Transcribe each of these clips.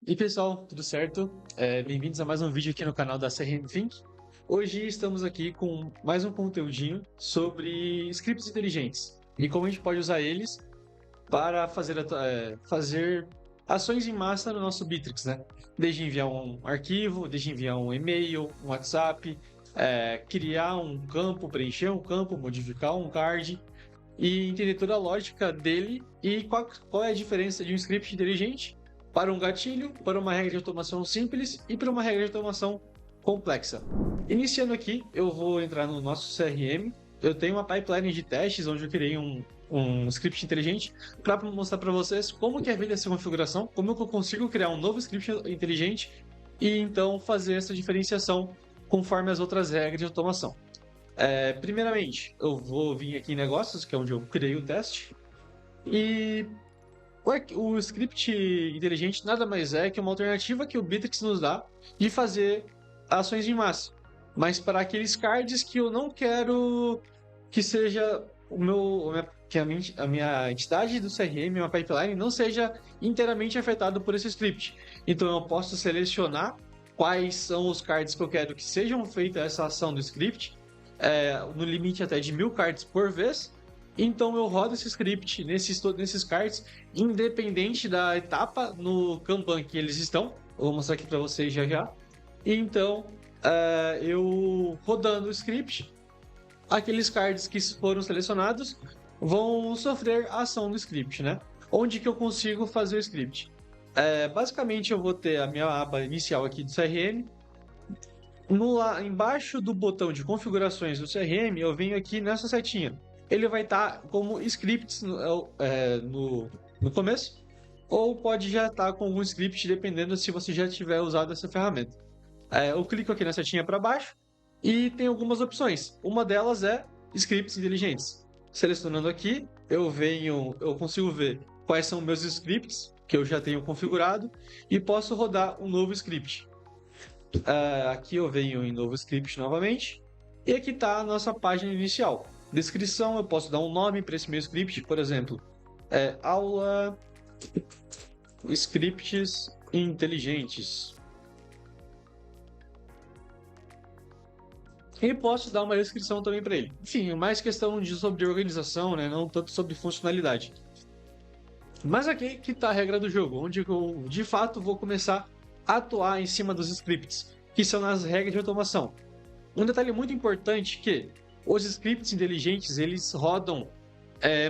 E pessoal, tudo certo? Bem-vindos a mais um vídeo aqui no canal da CRM Think. Hoje estamos aqui com mais um conteúdinho sobre scripts inteligentes e como a gente pode usar eles para fazer ações em massa no nosso Bittrex, né? Desde enviar um arquivo, desde enviar um e-mail, um WhatsApp, criar um campo, preencher um campo, modificar um card e entender toda a lógica dele e qual é a diferença de um script inteligente para um gatilho, para uma regra de automação simples e para uma regra de automação complexa. Iniciando aqui, eu vou entrar no nosso CRM. Eu tenho uma pipeline de testes onde eu criei um script inteligente para mostrar para vocês como que é feita essa configuração, como que eu consigo criar um novo script inteligente e então fazer essa diferenciação conforme as outras regras de automação. Primeiramente, eu vou vir aqui em negócios, que é onde eu criei o teste, e o script inteligente nada mais é que uma alternativa que o Bittrex nos dá de fazer ações em massa, mas para aqueles cards que eu não quero que seja que a minha entidade do CRM, minha pipeline, não seja inteiramente afetado por esse script. Então eu posso selecionar quais são os cards que eu quero que sejam feita essa ação do script, no limite até de 1000 cards por vez. Então eu rodo esse script nesses cards, independente da etapa no Kanban que eles estão. Eu vou mostrar aqui para vocês já já. E então, eu rodando o script, aqueles cards que foram selecionados vão sofrer a ação do script, né? Onde que eu consigo fazer o script? Basicamente, eu vou ter a minha aba inicial aqui do CRM. Embaixo do botão de configurações do CRM, eu venho aqui nessa setinha. Ele vai estar como scripts no começo, ou pode já estar com algum script, dependendo se você já tiver usado essa ferramenta. Eu clico aqui na setinha para baixo e tem algumas opções. Uma delas é scripts inteligentes. Selecionando aqui, eu consigo ver quais são meus scripts que eu já tenho configurado e posso rodar um novo script. Aqui eu venho em novo script novamente. E aqui está a nossa página inicial. Descrição, eu posso dar um nome para esse meu script, por exemplo, aula scripts inteligentes. E posso dar uma descrição também para ele. Enfim, mais questão sobre organização, né? Não tanto sobre funcionalidade. Mas aqui que está a regra do jogo, onde eu de fato vou começar a atuar em cima dos scripts, que são nas regras de automação. Um detalhe muito importante é que os scripts inteligentes eles rodam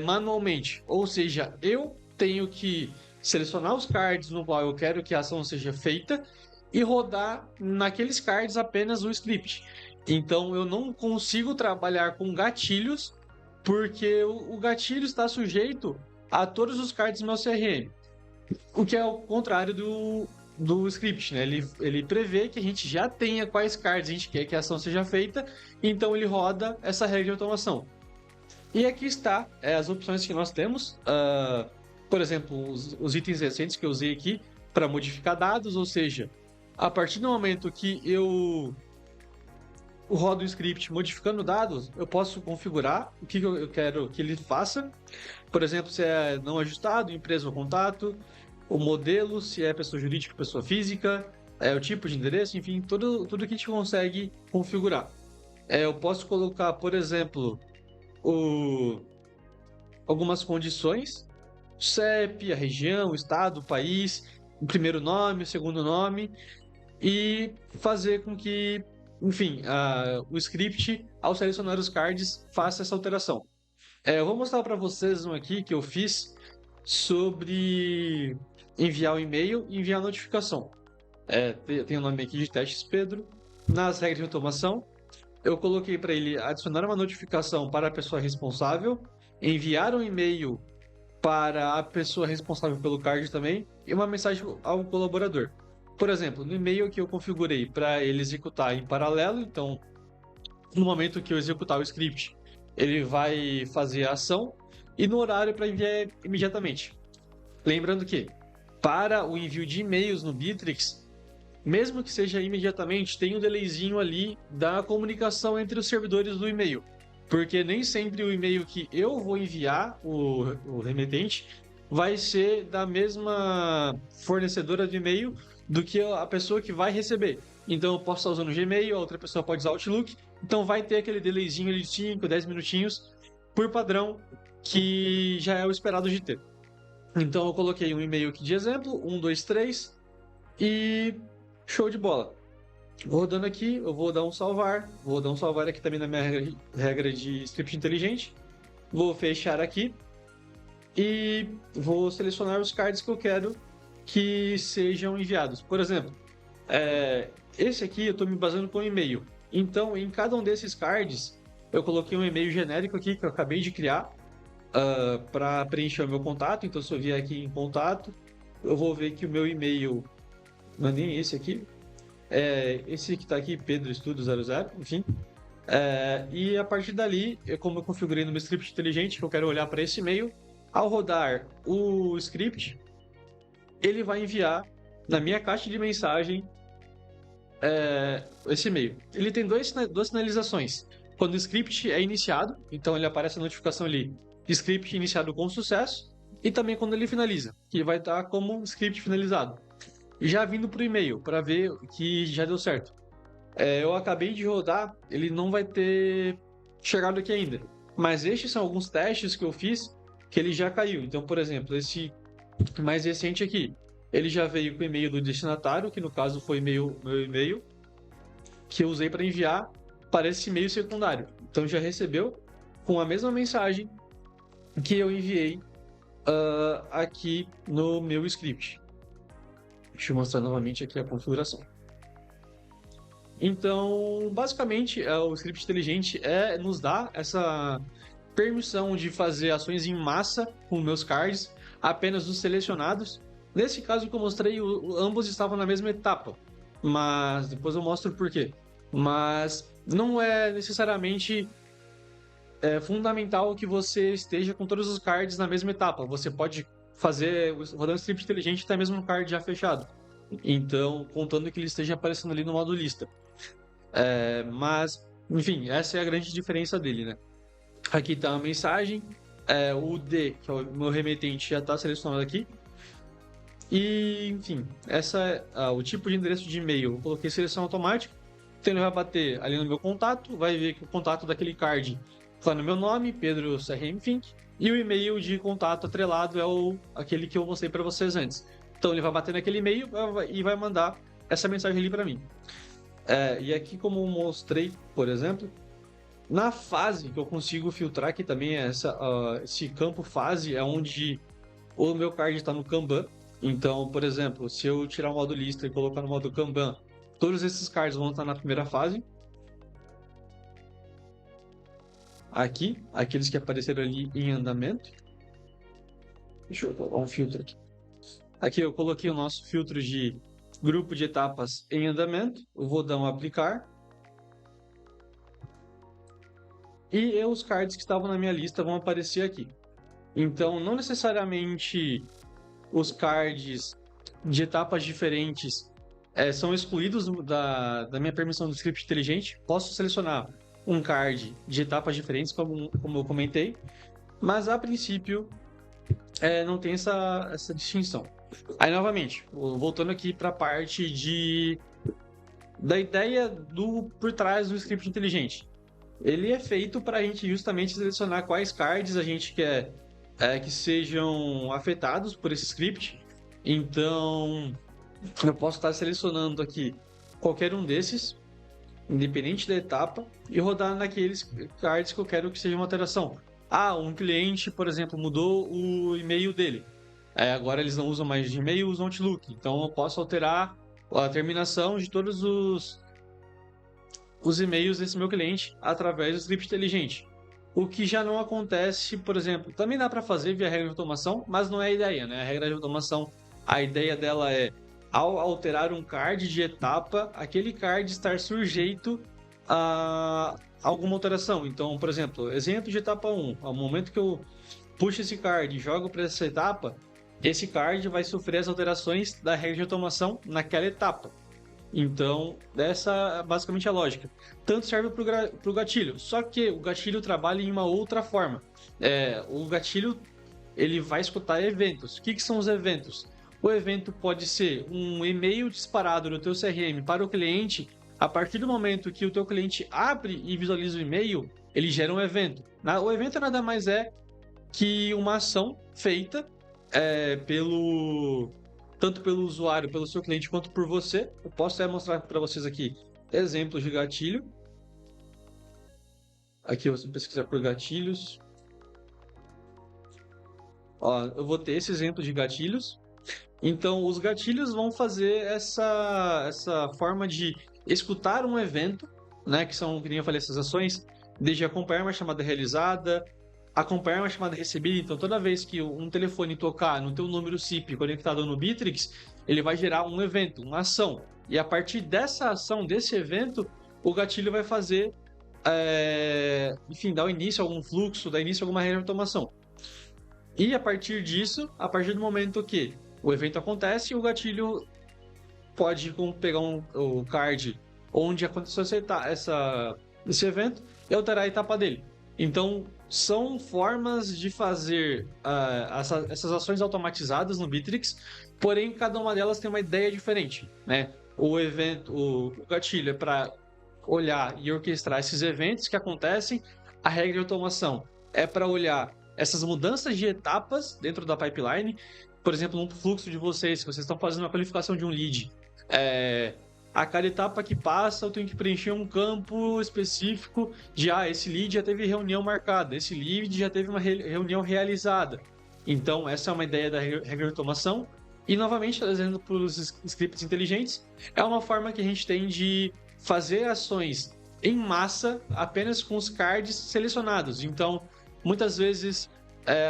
manualmente, ou seja, eu tenho que selecionar os cards no qual eu quero que a ação seja feita e rodar naqueles cards apenas o script. Então eu não consigo trabalhar com gatilhos porque o gatilho está sujeito a todos os cards do meu CRM. O que é o contrário do script, né? Ele prevê que a gente já tenha quais cards a gente quer que a ação seja feita, então ele roda essa regra de automação. E aqui está as opções que nós temos. Por exemplo, os itens recentes que eu usei aqui para modificar dados, ou seja, a partir do momento que eu rodo o script modificando dados, eu posso configurar o que eu quero que ele faça. Por exemplo, se é não ajustado, empresa ou contato, o modelo, se é pessoa jurídica ou pessoa física, o tipo de endereço, enfim, tudo que a gente consegue configurar. Eu posso colocar, por exemplo, algumas condições, CEP, a região, o estado, o país, o primeiro nome, o segundo nome, e fazer com que, enfim, o script, ao selecionar os cards, faça essa alteração. Eu vou mostrar para vocês um aqui que eu fiz sobre enviar o e-mail e enviar a notificação. Tem o nome aqui de testes Pedro. Nas regras de automação, eu coloquei para ele adicionar uma notificação para a pessoa responsável, enviar um e-mail para a pessoa responsável pelo card também e uma mensagem ao colaborador. Por exemplo, no e-mail que eu configurei para ele executar em paralelo, então no momento que eu executar o script, ele vai fazer a ação e no horário para enviar imediatamente. Lembrando que para o envio de e-mails no Bittrex, mesmo que seja imediatamente, tem um delayzinho ali da comunicação entre os servidores do e-mail. Porque nem sempre o e-mail que eu vou enviar, o remetente, vai ser da mesma fornecedora de e-mail do que a pessoa que vai receber. Então eu posso estar usando o Gmail, a outra pessoa pode usar o Outlook, então vai ter aquele delayzinho de 5, 10 minutinhos por padrão que já é o esperado de ter. Então eu coloquei um e-mail aqui de exemplo, 1, 2, 3 e show de bola. Rodando aqui, eu vou dar um salvar aqui também na minha regra de script inteligente. Vou fechar aqui e vou selecionar os cards que eu quero que sejam enviados. Por exemplo, esse aqui eu estou me basando com e-mail. Então, em cada um desses cards, eu coloquei um e-mail genérico aqui que eu acabei de criar para preencher o meu contato. Então, se eu vier aqui em contato, eu vou ver que o meu e-mail não é nem esse aqui. Esse que está aqui, Pedro Estudo 00, enfim. E a partir dali, como eu configurei no meu script inteligente, que eu quero olhar para esse e-mail, ao rodar o script, ele vai enviar na minha caixa de mensagem esse e-mail. Ele tem duas sinalizações. Quando o script é iniciado, então ele aparece a notificação ali, script iniciado com sucesso, e também quando ele finaliza, que vai estar como script finalizado. Já vindo para o e-mail, para ver que já deu certo. Eu acabei de rodar, ele não vai ter chegado aqui ainda. Mas estes são alguns testes que eu fiz que ele já caiu. Então, por exemplo, esse mais recente aqui, ele já veio com o e-mail do destinatário, que no caso foi meu e-mail, que eu usei para enviar para esse e-mail secundário. Então já recebeu com a mesma mensagem que eu enviei aqui no meu script. Deixa eu mostrar novamente aqui a configuração. Então, basicamente, o script inteligente nos dá essa permissão de fazer ações em massa com meus cards, apenas os selecionados. Nesse caso que eu mostrei, ambos estavam na mesma etapa, mas depois eu mostro o porquê. Mas não é necessariamente fundamental que você esteja com todos os cards na mesma etapa. Você pode rodar um script inteligente até mesmo um card já fechado. Então, contando que ele esteja aparecendo ali no modo lista. Mas, enfim, essa é a grande diferença dele, né? Aqui está a mensagem, o D, que é o meu remetente, já está selecionado aqui. E, enfim, essa é o tipo de endereço de e-mail. Eu coloquei seleção automática, então ele vai bater ali no meu contato, vai ver que o contato daquele card está no meu nome, Pedro CRM Fink, e o e-mail de contato atrelado é aquele que eu mostrei para vocês antes. Então ele vai bater naquele e-mail e vai mandar essa mensagem ali para mim. E aqui, como eu mostrei, por exemplo, na fase que eu consigo filtrar, que também é esse campo fase, é onde o meu card está no Kanban. Então, por exemplo, se eu tirar o modo lista e colocar no modo Kanban, todos esses cards vão estar na primeira fase. Aqui, aqueles que apareceram ali em andamento. Deixa eu colocar um filtro aqui. Aqui eu coloquei o nosso filtro de grupo de etapas em andamento. Eu vou dar um aplicar. E os cards que estavam na minha lista vão aparecer aqui. Então, não necessariamente os cards de etapas diferentes são excluídos da minha permissão do script inteligente. Posso selecionar um card de etapas diferentes, como eu comentei, mas a princípio não tem essa distinção. Aí, novamente, voltando aqui para a parte da ideia por trás do script inteligente. Ele é feito para a gente justamente selecionar quais cards a gente quer que sejam afetados por esse script. Então, eu posso estar selecionando aqui qualquer um desses, independente da etapa, e rodar naqueles cards que eu quero que seja uma alteração. Um cliente, por exemplo, mudou o e-mail dele. Agora eles não usam mais Gmail, usam Outlook. Então eu posso alterar a terminação de todos os e-mails desse meu cliente através do script inteligente. O que já não acontece, por exemplo, também dá para fazer via regra de automação, mas não é a ideia, né? A regra de automação, a ideia dela é, ao alterar um card de etapa, aquele card estar sujeito a alguma alteração. Então, por exemplo, exemplo de etapa 1, ao momento que eu puxo esse card e jogo para essa etapa, esse card vai sofrer as alterações da regra de automação naquela etapa. Então, essa é basicamente a lógica. Tanto serve para o gatilho, só que o gatilho trabalha em uma outra forma. O gatilho ele vai escutar eventos. O que são os eventos? O evento pode ser um e-mail disparado no teu CRM para o cliente. A partir do momento que o teu cliente abre e visualiza o e-mail, ele gera um evento. O evento nada mais é que uma ação feita tanto pelo usuário, pelo seu cliente, quanto por você. Eu posso até mostrar para vocês aqui exemplos de gatilho. Aqui você pesquisar por gatilhos. Ó, eu vou ter esse exemplo de gatilhos. Então, os gatilhos vão fazer essa forma de escutar um evento, né? Que são, que nem eu falei, essas ações, desde acompanhar uma chamada realizada, acompanhar uma chamada recebida. Então, toda vez que um telefone tocar no teu número SIP conectado no Bittrex, ele vai gerar um evento, uma ação. E a partir dessa ação, desse evento, o gatilho vai fazer, enfim, dar início a algum fluxo, dar início a alguma regra de automação. E a partir disso, a partir do momento que o evento acontece, o gatilho pode pegar o card onde aconteceu esse evento e alterar a etapa dele. Então, são formas de fazer essas ações automatizadas no Bittrex, porém, cada uma delas tem uma ideia diferente, né? O gatilho é para olhar e orquestrar esses eventos que acontecem, a regra de automação é para olhar essas mudanças de etapas dentro da pipeline. Por exemplo, no fluxo de vocês, se vocês estão fazendo uma qualificação de um lead, a cada etapa que passa, eu tenho que preencher um campo específico de esse lead já teve reunião marcada, esse lead já teve uma reunião realizada. Então, essa é uma ideia da regra de automação. E, novamente, trazendo para os scripts inteligentes, é uma forma que a gente tem de fazer ações em massa apenas com os cards selecionados. Então, muitas vezes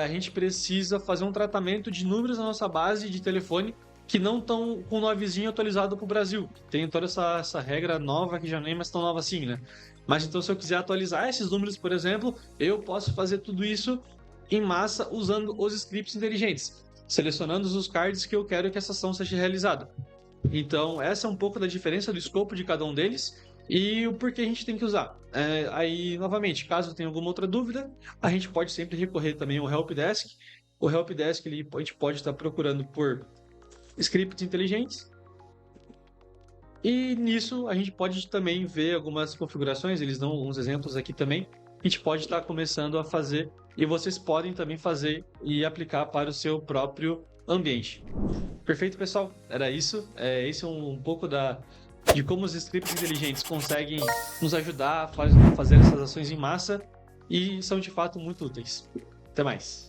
a gente precisa fazer um tratamento de números na nossa base de telefone que não estão com o novezinho atualizado para o Brasil. Tem toda essa regra nova que já nem é mais tão nova assim, né? Mas então, se eu quiser atualizar esses números, por exemplo, eu posso fazer tudo isso em massa usando os scripts inteligentes, selecionando os cards que eu quero que essa ação seja realizada. Então, essa é um pouco da diferença do escopo de cada um deles e o porquê a gente tem que usar. Aí, novamente, caso tenha alguma outra dúvida, a gente pode sempre recorrer também ao Helpdesk. O Helpdesk, a gente pode estar procurando por scripts inteligentes. E nisso, a gente pode também ver algumas configurações, eles dão alguns exemplos aqui também. A gente pode estar começando a fazer e vocês podem também fazer e aplicar para o seu próprio ambiente. Perfeito, pessoal? Era isso. Esse é um pouco de como os scripts inteligentes conseguem nos ajudar a fazer essas ações em massa e são de fato muito úteis. Até mais!